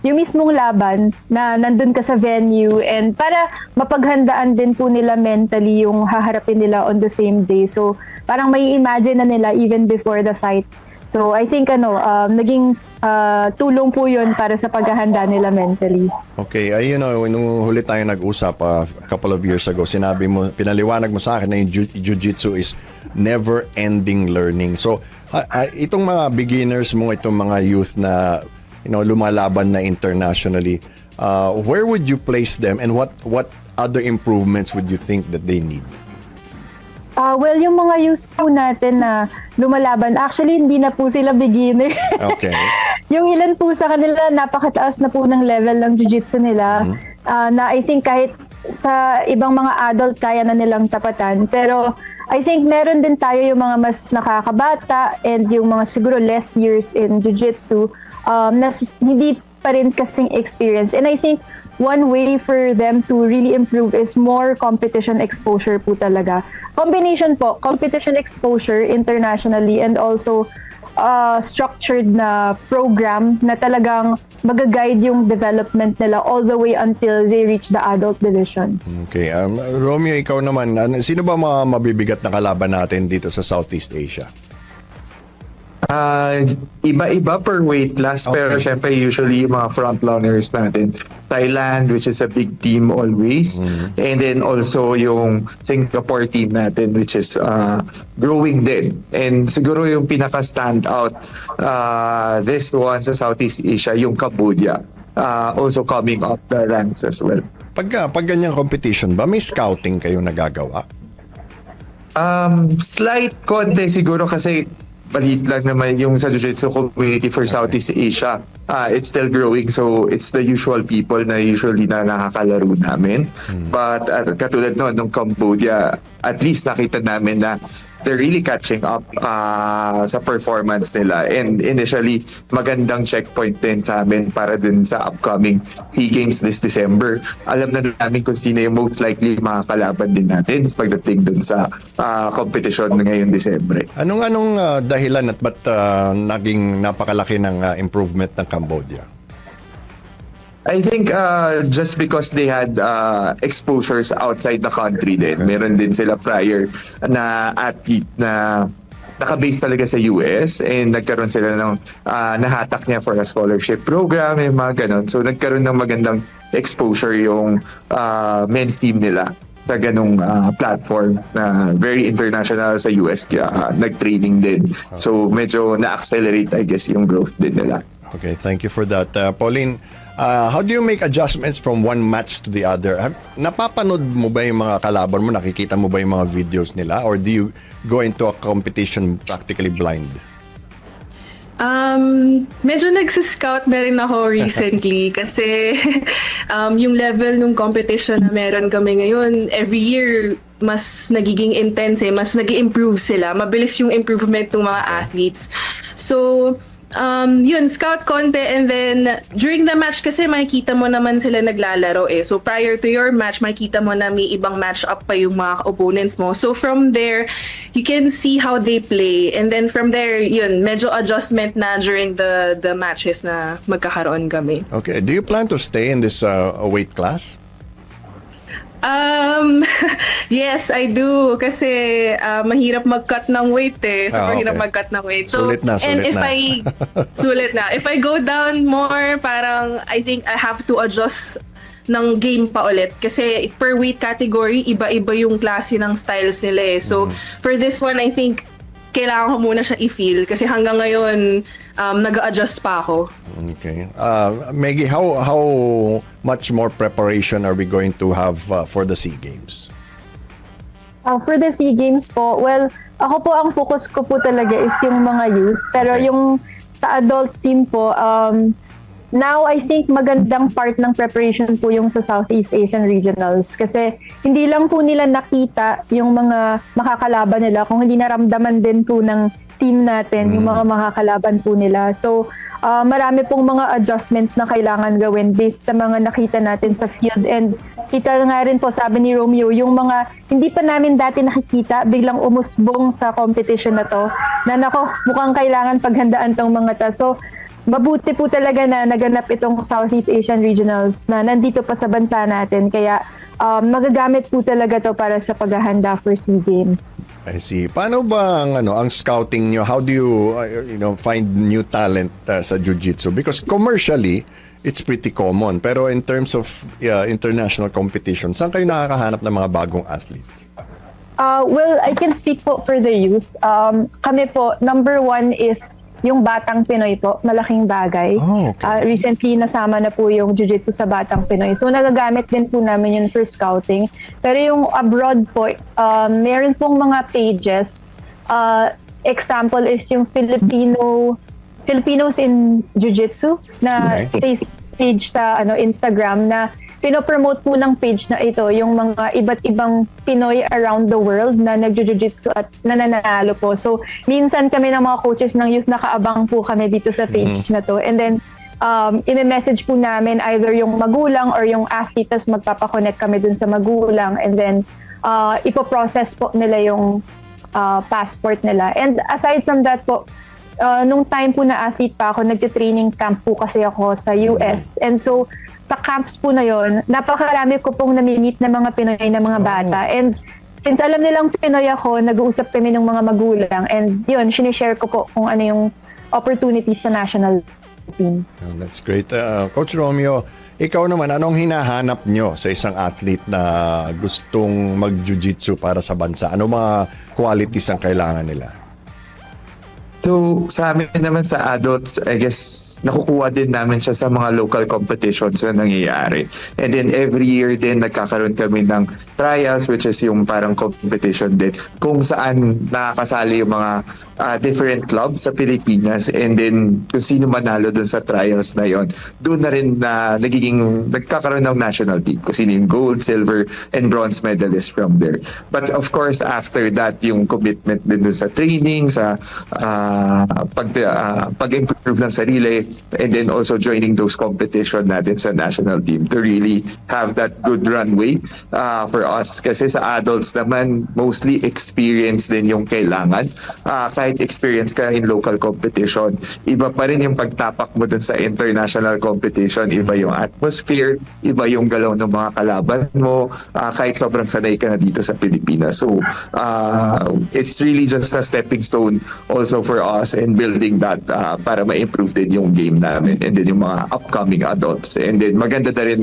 L: yung mismong laban na nandun ka sa venue and para mapaghandaan din po nila mentally yung haharapin nila on the same day. So parang may imagine na nila even before the fight. So I think naging tulong po yun para sa paghahanda nila mentally.
C: Okay, nung huli tayo nag-usap a couple of years ago, pinaliwanag mo sa akin na yung jiu-jitsu is never-ending learning. So itong mga beginners mo, itong mga youth na lumalaban na internationally, where would you place them and what other improvements would you think that they need?
L: Well, yung mga youth po natin na lumalaban, actually hindi na po sila beginner.
C: Okay.
L: Yung ilan po sa kanila, napakataas na po ng level ng jiu-jitsu nila, na I think kahit sa ibang mga adult kaya na nilang tapatan. Pero I think meron din tayo yung mga mas nakakabata and yung mga siguro less years in jiu-jitsu, na hindi pa rin kasing experience. And I think one way for them to really improve is more competition exposure po talaga. Combination po, competition exposure internationally and also structured na program na talagang mag-guide yung development nila all the way until they reach the adult divisions.
C: Okay. Romeo, ikaw naman, sino ba mga mabibigat na kalaban natin dito sa Southeast Asia?
K: Iba-iba per weight class, pero syempre usually yung mga frontrunners natin, Thailand, which is a big team always, and then also yung Singapore team natin, which is growing din. And siguro yung pinaka-stand out this one sa Southeast Asia, yung Cambodia, also coming up the ranks as well.
C: Pag ganyang competition ba, may scouting kayo nagagawa?
K: Slight konti siguro kasi balit lang naman yung sa Jiu-Jitsu community for Southeast Asia. It's still growing, so it's the usual people na usually na nakakalaro namin. But katulad nung Cambodia, at least nakita namin na they're really catching up sa performance nila. And initially, magandang checkpoint din sa amin para dun sa upcoming SEA Games this December. Alam na namin kung sino yung most likely makakalaban din natin pagdating dun sa competition ngayong December.
C: Anong dahilan at ba't naging napakalaki ng improvement ng Cambodia?
K: I think just because they had exposures outside the country din. Meron din sila prior na athlete na naka-base talaga sa US and nagkaroon sila ng nahatak niya for a scholarship program, yung mga ganon. So nagkaroon ng magandang exposure yung men's team nila sa ganong platform na very international sa US, kaya nag-training din. So medyo na-accelerate, I guess, yung growth din nila.
C: Okay, thank you for that. Pauline, how do you make adjustments from one match to the other? Napapanood mo ba yung mga kalaban mo? Nakikita mo ba yung mga videos nila? Or do you go into a competition practically blind?
J: Medyo nagsiscout na rin ako recently kasi yung level ng competition na meron kami ngayon, every year mas nagiging intense, mas nag-i-improve sila. Mabilis yung improvement ng mga athletes. So, yun, scout konti, and then during the match kasi makikita mo naman sila naglalaro So prior to your match, makikita mo na may ibang match up pa yung mga opponents mo. So from there, you can see how they play, and then from there, yun, medyo adjustment na during the matches na magkakaroon kami.
C: Okay, do you plan to stay in this weight class?
J: Yes, I do. Kasi mahirap mag-cut ng weight So mahirap mag-cut ng weight. So,
C: sulit na.
J: Sulit na. If I go down more, parang I think I have to adjust ng game pa ulit. Kasi per weight category, iba-iba yung klase ng styles nila So, for this one, I think kailangan ko muna siya i-feel kasi hanggang ngayon nag-a-adjust pa ako.
C: Okay. Maggie, how much more preparation are we going to have for the SEA Games?
L: For the SEA Games po, well, ako po ang focus ko po talaga is yung mga youth. Pero yung sa adult team po, now I think magandang part ng preparation po yung sa Southeast Asian Regionals. Kasi hindi lang po nila nakita yung mga makakalaban nila, kung hindi naramdaman din po ng team natin yung mga makakalaban po nila. So, marami pong mga adjustments na kailangan gawin based sa mga nakita natin sa field. And kita nga rin po, sabi ni Romeo, yung mga hindi pa namin dati nakikita, biglang umusbong sa competition na to, na nako, mukhang kailangan paghandaan tong mga to. So, mabuti po talaga na naganap itong Southeast Asian Regionals na nandito pa sa bansa natin. Kaya magagamit po talaga to para sa paghahanda for SEA Games.
C: I see. Paano ba ang scouting nyo? How do you find new talent sa jiu-jitsu? Because commercially, it's pretty common. Pero in terms of international competition, saan kayo nakakahanap ng mga bagong athletes?
L: Well, I can speak po for the youth. Kami po, number one is yung Batang Pinoy po, malaking bagay. Recently, nasama na po yung Jiu-Jitsu sa Batang Pinoy. So, nagagamit din po namin yun for scouting. Pero yung abroad po, meron pong mga pages. Example is yung Filipinos in Jiu-Jitsu na page sa Instagram na pinopromote po ng page na ito yung mga iba't ibang Pinoy around the world na nag-jiu-jitsu at nananalo po. So, minsan kami ng mga coaches ng youth nakaabang po kami dito sa page na to. And then, ime-message po namin either yung magulang or yung athlete, tas magpapakonect kami dun sa magulang. And then, ipoprocess po nila yung passport nila. And aside from that po, nung time po na athlete pa ako, nagte-training camp po kasi ako sa US. And so, sa camps po na yon, napakarami ko pong nami-meet na mga Pinoy na mga bata. And since alam nilang Pinoy ako, nag-uusap kami ng mga magulang. And yun, sinishare ko po kung ano yung opportunities sa national team.
C: Oh, that's great. Coach Romeo, ikaw naman, anong hinahanap nyo sa isang athlete na gustong mag-jiu-jitsu para sa bansa? Ano mga qualities ang kailangan nila?
K: So, sa amin naman sa adults, I guess, nakukuha din namin siya sa mga local competitions na nangyayari. And then every year din, nagkakaroon kami ng trials, which is yung parang competition din, kung saan nakakasali yung mga different clubs sa Pilipinas. And then, kung sino manalo dun sa trials na yon, doon na rin na nagkakaroon ng national team. Kung sino yung gold, silver, and bronze medalist from there. But of course, after that, yung commitment din dun sa training, sa pag-improve ng sarili, and then also joining those competition natin sa national team to really have that good runway for us. Kasi sa adults naman, mostly experience din yung kailangan. Kahit experience ka in local competition, iba pa rin yung pagtapak mo dun sa international competition. Iba yung atmosphere, iba yung galaw ng mga kalaban mo, kahit sobrang sanay ka na dito sa Pilipinas. So, it's really just a stepping stone also for us in building that para ma-improve din yung game namin and then yung mga upcoming adults. And then maganda na rin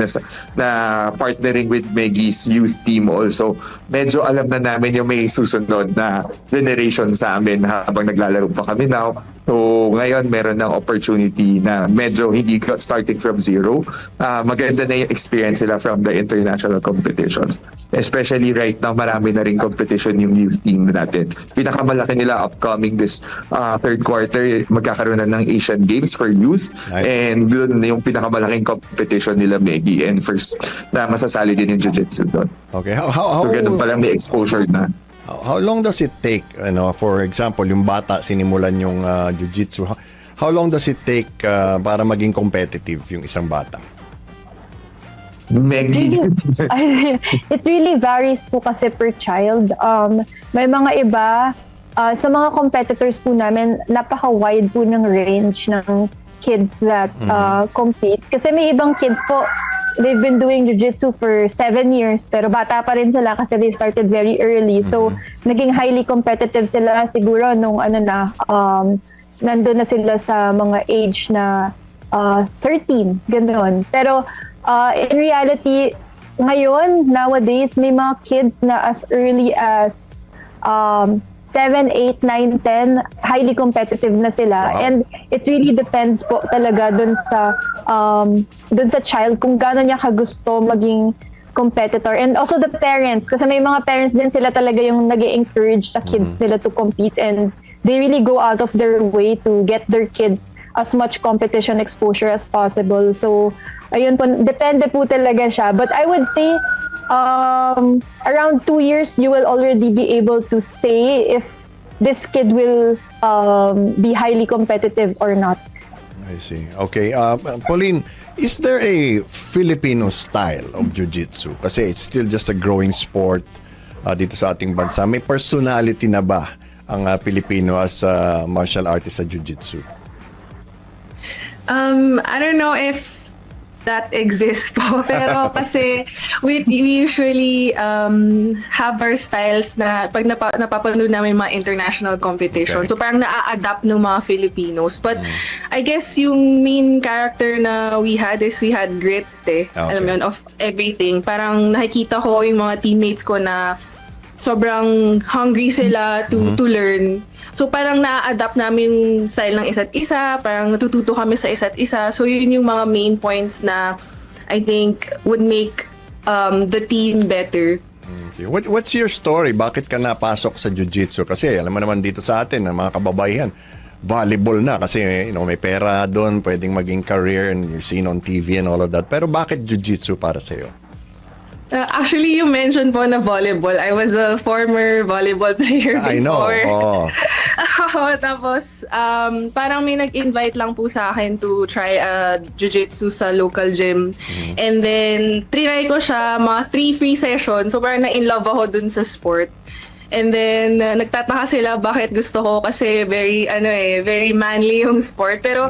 K: na partnering with Maggie's youth team also. Medyo alam na namin yung may susunod na generation sa amin habang naglalaro pa kami now. So ngayon meron ng opportunity na medyo hindi starting from zero. Maganda na yung experience nila from the international competitions. Especially right now, marami na rin competition yung youth team natin. Pinakamalaki nila upcoming this third quarter, magkakaroon na ng Asian Games for youth. Nice. And doon yung pinakamalaking competition nila, Maggie, and first na masasali din yung jiu-jitsu doon.
C: Okay.
K: So ganun palang may exposure na.
C: How long does it take, for example, yung bata sinimulan yung jiu-jitsu, how long does it take para maging competitive yung isang bata?
K: Maggie.
L: It really varies po kasi per child. May mga iba, sa mga competitors po namin, napaka-wide po ng range ng kids that compete. Kasi may ibang kids po, they've been doing jiu-jitsu for 7 years, pero bata pa rin sila kasi they started very early. So, naging highly competitive sila siguro nung nandun na sila sa mga age na 13, gano'n. Pero, in reality, ngayon, nowadays, may mga kids na as early as 7, 8, 9, 10, highly competitive na sila. Wow. And it really depends po talaga dun sa child kung gaano niya kagusto maging competitor. And also the parents, kasi may mga parents din sila talaga yung nag-encourage sa kids nila to compete, and they really go out of their way to get their kids as much competition exposure as possible. So, ayun po, depende po talaga siya. But I would say, around 2 years, you will already be able to say if this kid will be highly competitive or not.
C: I see. Okay. Pauline, is there a Filipino style of jiu-jitsu? Kasi it's still just a growing sport dito sa ating bansa. May personality na ba ang Pilipino as a martial artist sa jiu-jitsu?
J: I don't know if that exists po. Pero kasi we usually have our styles na pag napapanood namin mga international competition. Okay. So parang na-adapt ng mga Filipinos. But I guess yung main character na we had grit eh. Okay. Alam mo yun, of everything. Parang nakikita ko yung mga teammates ko na sobrang hungry sila to learn. So parang na-adapt namin yung style ng isa't isa, parang natututo kami sa isa't isa. So yun yung mga main points na I think would make the team better.
C: Okay. What's your story? Bakit ka napasok sa jiu-jitsu? Kasi alam mo naman dito sa atin, mga kababaihan, volleyball na kasi may pera doon, pwedeng maging career and you're seen on TV and all of that. Pero bakit jiu-jitsu para sa'yo?
J: Actually, you mentioned po na volleyball. I was a former volleyball player before.
C: I know. Oh.
J: Tapos, parang may nag-invite lang po sa akin to try jiu-jitsu sa local gym. And then, trinay ko siya, mga 3 free sessions. So, parang na-in-love ako dun sa sport. And then, nagtataka sila bakit gusto ko kasi very manly yung sport. Pero,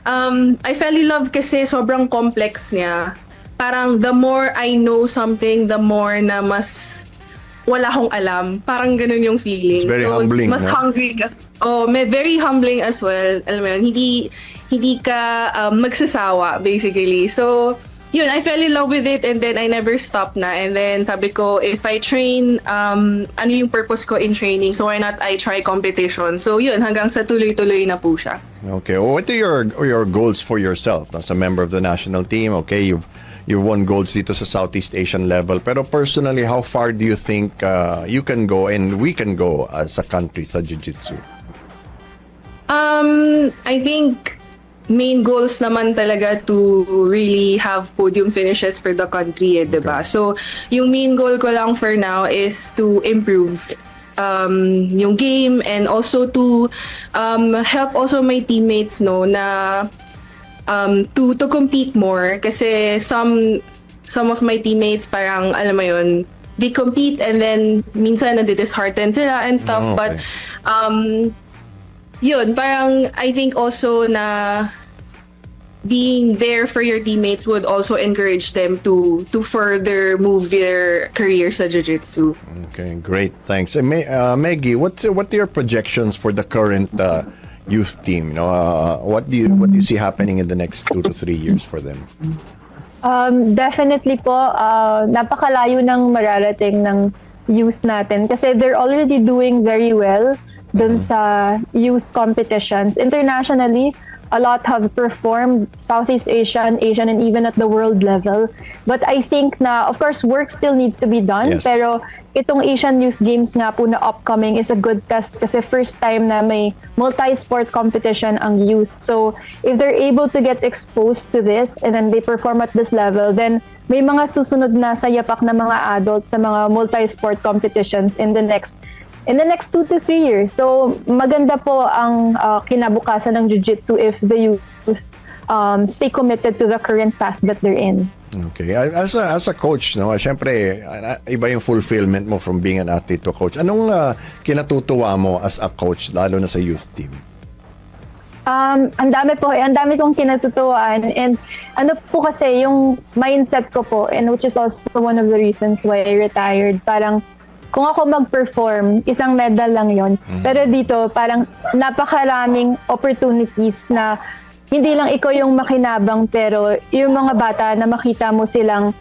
J: I fell in love kasi sobrang complex niya. Parang the more I know something, the more na mas wala akong alam. Parang ganun yung feeling.
C: It's very humbling,
J: Mas
C: no?
J: hungry ka. Oh, may very humbling as well. Alam mo yun, hindi ka magsasawa basically. So, yun, I fell in love with it and then I never stopped na. And then sabi ko, if I train, ano yung purpose ko in training? So why not I try competition? So yun, hanggang sa tuloy-tuloy na po siya.
C: Okay, what are your goals for yourself as a member of the national team? Okay, you've won golds dito sa Southeast Asian level. Pero personally, how far do you think you can go and we can go as a country sa Jiu-Jitsu?
J: I think main goals naman talaga to really have podium finishes for the country, diba? So, yung main goal ko lang for now is to improve yung game and also to help also my teammates na to compete more kasi some of my teammates parang alam mo yun, they compete and then minsan nadi-dishearten sila and stuff, but yun, parang I think also na being there for your teammates would also encourage them to further move their career sa jiu-jitsu.
C: Okay, great. Thanks. And Maggie, what are your projections for the current youth team? What do you see happening in the next 2 to 3 years for them?
L: Definitely po, napakalayo ng mararating ng youth natin kasi they're already doing very well dun sa youth competitions. Internationally, a lot have performed Southeast Asian, and even at the world level. But I think na, of course, work still needs to be done.
C: Yes.
L: Pero itong Asian Youth Games nga po na upcoming is a good test kasi first time na may multi-sport competition ang youth. So if they're able to get exposed to this and then they perform at this level, then may mga susunod na sayapak na mga adults sa mga multi-sport competitions in the next 2 to 3 years. So, maganda po ang kinabukasan ng jiu-jitsu if the youth stay committed to the current path that they're in.
C: Okay. As a coach, syempre, iba yung fulfillment mo from being an athlete to a coach. Anong kinatutuwa mo as a coach, lalo na sa youth team?
L: Ang dami kong kinatutuwaan. And ano po kasi, yung mindset ko po, and which is also one of the reasons why I retired, parang kung ako mag-perform, isang medal lang yon. Pero dito, parang napakaraming opportunities na hindi lang ikaw yung makinabang, pero yung mga bata na makita mo silang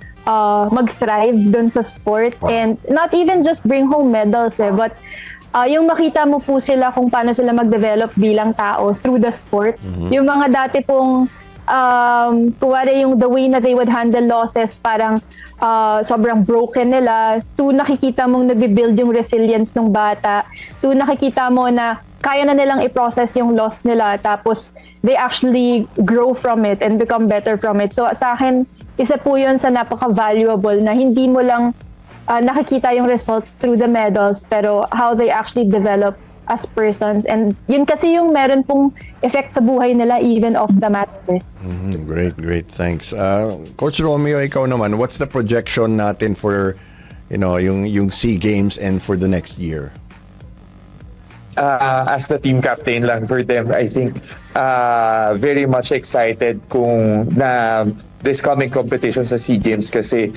L: mag-thrive dun sa sport. And not even just bring home medals, but yung makita mo po sila kung paano sila mag-develop bilang tao through the sport. Yung mga dati pong kuwari yung the way na they would handle losses, parang sobrang broken nila, to nakikita mong nag-build yung resilience ng bata, to nakikita mo na kaya na nilang i-process yung loss nila, tapos they actually grow from it and become better from it. So sa akin, isa po yun sa napaka-valuable na hindi mo lang nakikita yung results through the medals, pero how they actually develop as persons. And yun kasi yung meron pong effect sa buhay nila even off the mats.
C: Great. Thanks. Coach Romeo, ikaw naman, what's the projection natin for yung SEA Games and for the next year?
K: As the team captain lang for them, I think very much excited kung na this coming competition sa SEA Games kasi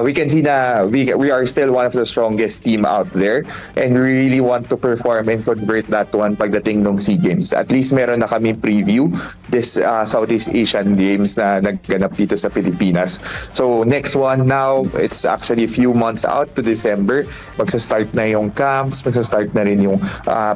K: we can see na we are still one of the strongest team out there and we really want to perform and convert that one pagdating ng SEA Games. At least meron na kami preview this Southeast Asian Games na nagganap dito sa Pilipinas. So next one now, it's actually a few months out to December. Magsa-start na yung camps, magsa-start na rin yung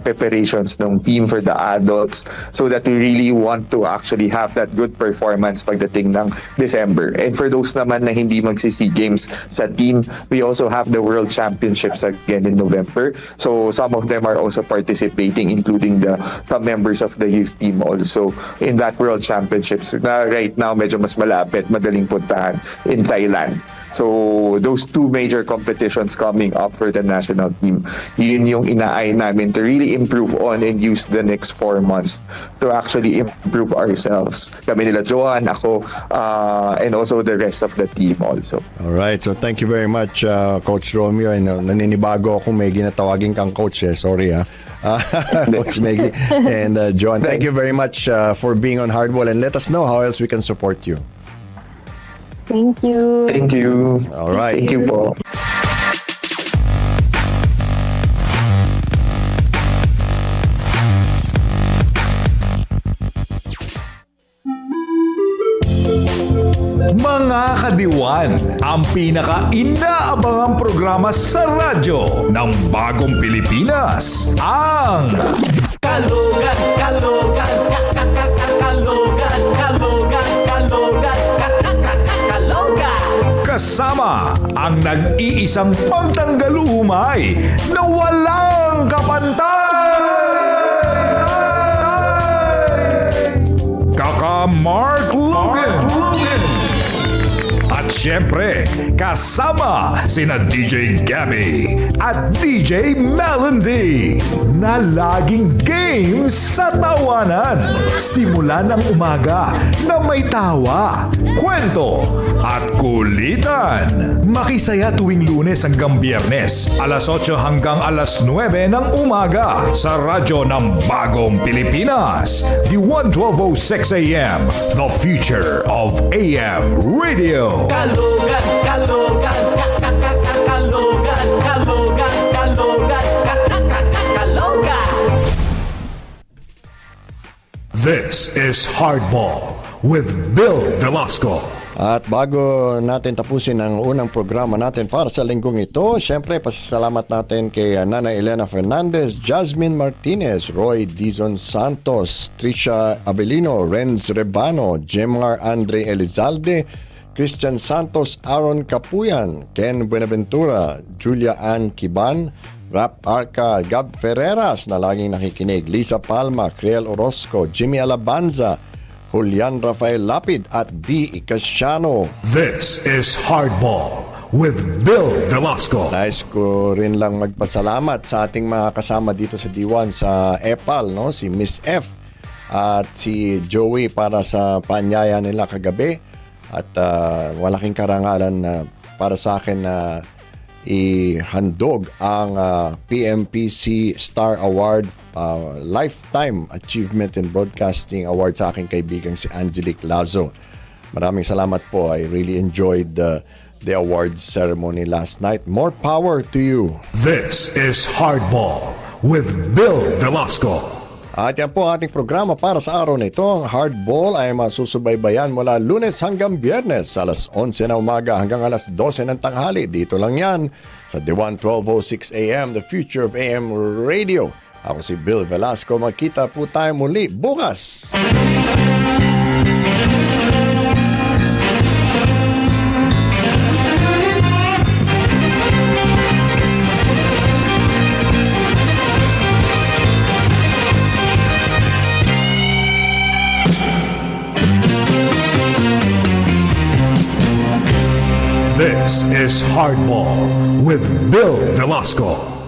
K: preparations ng team for the adults so that we really want to actually have that good performance pagdating ng December. And for those naman na hindi magsi-SEA Games sa team, we also have the World Championships again in November. So some of them are also participating, including some members of the youth team also in that World Championships na right now medyo mas malapit, madaling puntahan in Thailand. So those two major competitions coming up for the national team, yun yung inaay namin to really improve on and use the next 4 months to actually improve ourselves. Kami nila Joan, ako, and also the rest of the team also.
C: Alright, so thank you very much, Coach Romeo. And, naninibago ako may ginatawagin kang coach. Sorry, Coach Maggie and Joan. Thank you very much for being on Hardball, and let us know how else we can support you.
L: Thank you.
K: Thank you.
C: All right.
K: Thank you po.
A: Mga kadiwan, ang pinaka-inaabangang programa sa radyo ng bagong Pilipinas, ang
E: Kalogan, kalogan, kalogan, kalogan, kalogan, kalogan.
A: kasama ang nag-iisang pangtanggal-umay na walang kapantay! Kaka Mark Logan! At syempre, kasama sina DJ Gabby at DJ Melody na laging game sa tawanan. Simula ng umaga na may tawa, kwento at kulitan. Makisaya tuwing Lunes hanggang Biyernes, alas 8 hanggang alas 9 ng umaga sa radyo ng Bagong Pilipinas, DWAN 1206 AM, the future of AM radio.
E: Kalogan, kalogan, kalogan, kalogan, kalogan, kalogan.
A: This is Hardball with Bill Velasco.
C: At bago natin tapusin ang unang programa natin para sa linggong ito, syempre pasasalamat natin kay Nana Elena Fernandez, Jasmine Martinez, Roy Dizon Santos, Trisha Abelino, Renz Rebano, Jemar Andre Elizalde, Christian Santos, Aaron Capuyan, Ken Buenaventura, Julia Ann Kiban, Rap Arca, Gab Ferreras na laging nakikinig, Lisa Palma, Criel Orozco, Jimmy Alabanza, Julian Rafael Lapid at B. Icasiano.
A: This is Hardball with Bill Velasco.
C: Nais ko rin lang magpasalamat sa ating mga kasama dito sa D1 sa EPAL, no? Si Miss F at si Joey para sa paanyaya nila kagabi. At malaking karangalan para sa akin na ihandog ang PMPC Star Award Lifetime Achievement in Broadcasting Award sa aking kaibigang si Angelique Lazo. Maraming salamat po. I really enjoyed the awards ceremony last night. More power to you.
A: This is Hardball with Bill Velasco.
C: At yan po ang ating programa para sa araw na ito. Ang Hardball ay masusubaybayan mula Lunes hanggang Biyernes sa alas 11 na umaga hanggang alas 12 ng tanghali. Dito lang yan sa DWAN 1206 AM, the future of AM radio. Ako si Bill Velasco. Magkita po tayo muli bukas.
A: This is Hardball with Bill Velasco.